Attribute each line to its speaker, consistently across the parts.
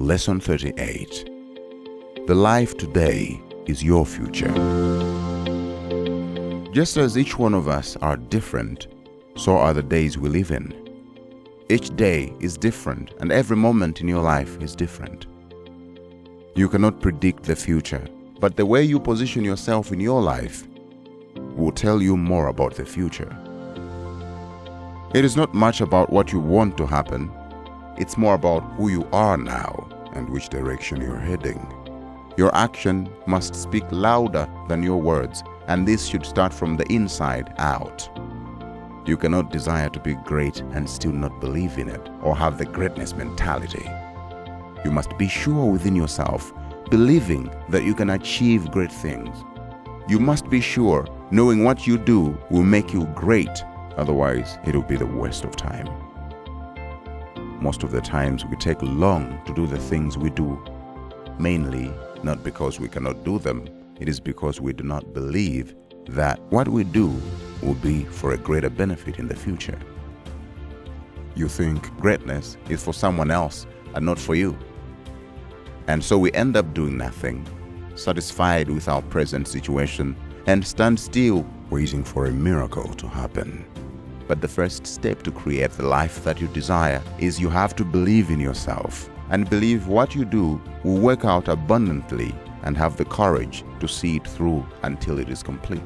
Speaker 1: Lesson 38. The life today is your future. Just as each one of us are different, so are the days we live in. Each day is different, and every moment in your life is different. You cannot predict the future, but the way you position yourself in your life will tell you more about the future. It is not much about what you want to happen. It's more about who you are now and which direction you're heading. Your action must speak louder than your words, and this should start from the inside out. You cannot desire to be great and still not believe in it or have the greatness mentality. You must be sure within yourself, believing that you can achieve great things. You must be sure, knowing what you do will make you great, otherwise it will be the waste of time. Most of the times we take long to do the things we do, mainly not because we cannot do them, it is because we do not believe that what we do will be for a greater benefit in the future. You think greatness is for someone else and not for you. And so we end up doing nothing, satisfied with our present situation, and stand still waiting for a miracle to happen. But the first step to create the life that you desire is you have to believe in yourself and believe what you do will work out abundantly and have the courage to see it through until it is complete.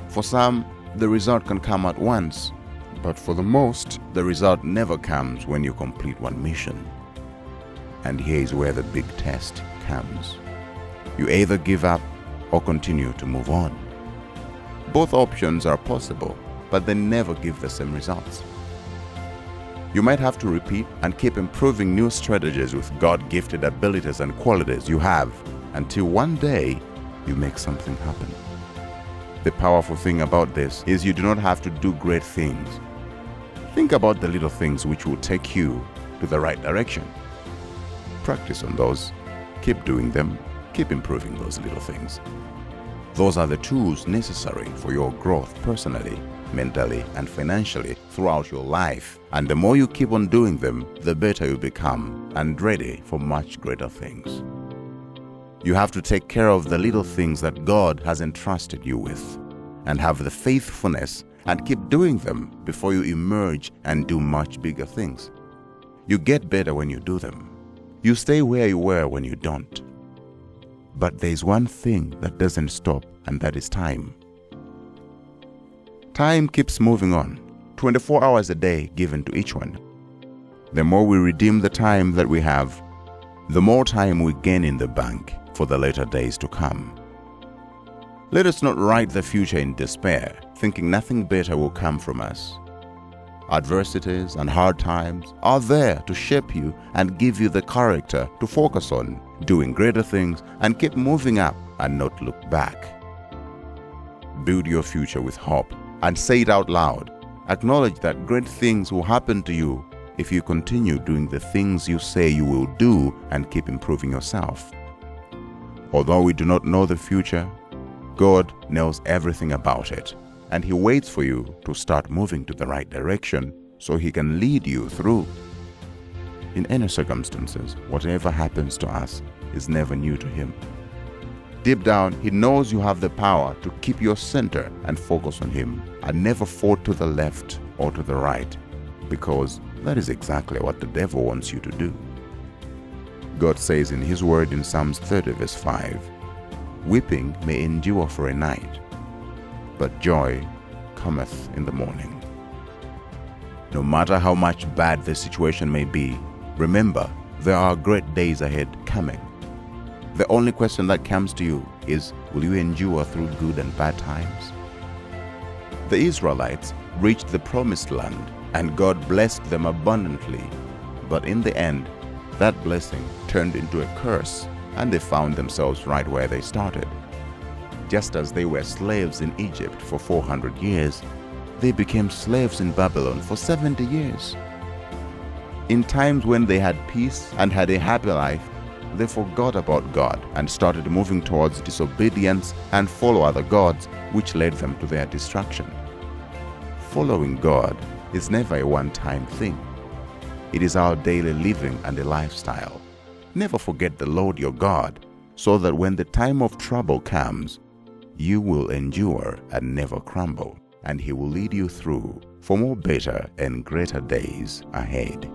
Speaker 1: For some, the result can come at once, but for the most, the result never comes when you complete one mission. And here is where the big test comes. You either give up or continue to move on. Both options are possible, but they never give the same results. You might have to repeat and keep improving new strategies with God-gifted abilities and qualities you have until one day you make something happen. The powerful thing about this is you do not have to do great things. Think about the little things which will take you to the right direction. Practice on those, keep doing them, keep improving those little things. Those are the tools necessary for your growth personally, mentally, and financially throughout your life. And the more you keep on doing them, the better you become and ready for much greater things. You have to take care of the little things that God has entrusted you with and have the faithfulness and keep doing them before you emerge and do much bigger things. You get better when you do them. You stay where you were when you don't. But there is one thing that doesn't stop, and that is time. Time keeps moving on, 24 hours a day given to each one. The more we redeem the time that we have, the more time we gain in the bank for the later days to come. Let us not write the future in despair, thinking nothing better will come from us. Adversities and hard times are there to shape you and give you the character to focus on doing greater things and keep moving up and not look back. Build your future with hope and say it out loud. Acknowledge that great things will happen to you if you continue doing the things you say you will do and keep improving yourself. Although we do not know the future, God knows everything about it, and He waits for you to start moving to the right direction so He can lead you through. In any circumstances, whatever happens to us is never new to Him. Deep down, He knows you have the power to keep your center and focus on Him and never fall to the left or to the right, because that is exactly what the devil wants you to do. God says in His word in Psalms 30 verse 5, "Weeping may endure for a night, but joy cometh in the morning." No matter how much bad the situation may be, remember, there are great days ahead coming. The only question that comes to you is, will you endure through good and bad times? The Israelites reached the promised land and God blessed them abundantly, but in the end, that blessing turned into a curse and they found themselves right where they started. Just as they were slaves in Egypt for 400 years, they became slaves in Babylon for 70 years. In times when they had peace and had a happy life, they forgot about God and started moving towards disobedience and follow other gods, which led them to their destruction. Following God is never a one-time thing. It is our daily living and a lifestyle. Never forget the Lord your God, so that when the time of trouble comes, you will endure and never crumble, and He will lead you through for more better and greater days ahead.